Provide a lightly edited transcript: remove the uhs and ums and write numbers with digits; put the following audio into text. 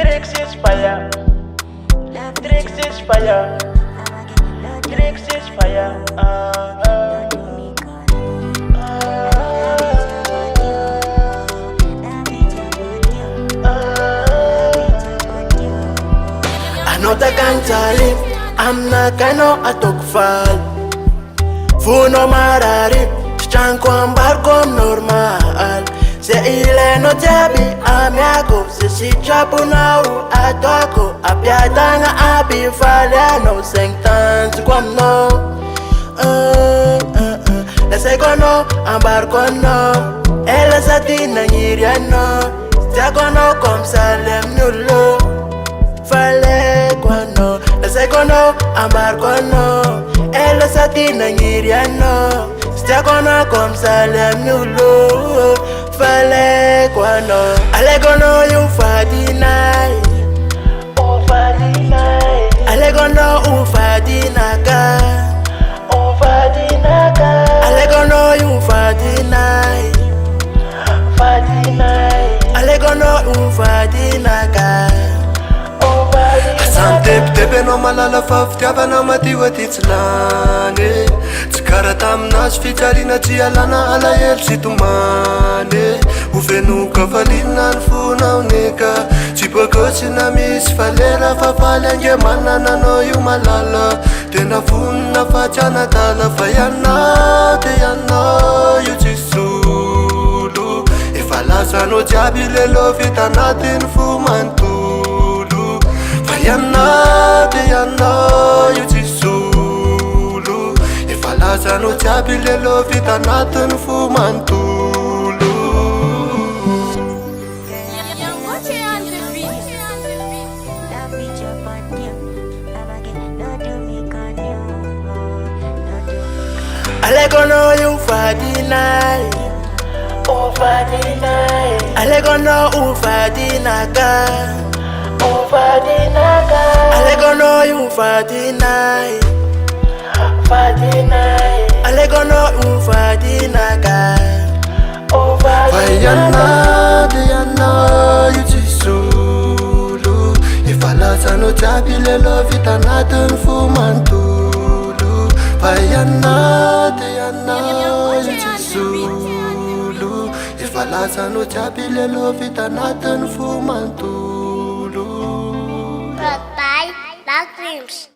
Tricks is fire. Tricks is fire. Tricks is fire. Anota kancali, amna kano atokfal. Funo marari, chanko ambarko normal. Se ile no jabi amiago, se si chapu na u atoko. Apiatanga api faliano, sentans kwam no. La secondo ambarko no, ela satina nyiriano. Stiagono kom salem nulo. Fale kwano, la secondo ambarko no, ela satina nyiriano. Stiagono kom salem nulo. Fale kwano, alegono you fadinai. Oh fadinai, alegono u fadinaka. Oh fadinaka, alegono you fadinai. Fadinai, alegono u fadinaka. Tebe no malala fafitiavana madio ty tsy lany. Tsy karaha taminazy fijarina tsy alana alahelo sy tomany. Ho fenoka falina ny fonaoneka, tsy bôkôtsy na misy falera fa faly ange manana anao io malala. Tena vonona fa tsy anadala fa ianao de ianao io tsy solo. Efa lazanao jiaby lelo vita anatiny fo manontolo. Fa ianao de ianao io tsy solo. Efa lazanao jiaby lelo vita anatiny fo manontolo. Alegono you fadinai. Oh fadinai, alegono u fadinaka. Oh fadinaka, alegono you fadinai. Fadinai, alegono u fadinaka. Oh Faiana de ianao io tsy solo. Efa lazanao jiaby lelo vita anatiny fo manontolo. Faiana de ianao io tsy solo. Efa lazanao jiaby lelo vita anatiny fo manontolo. Bye bye, Black Dreams.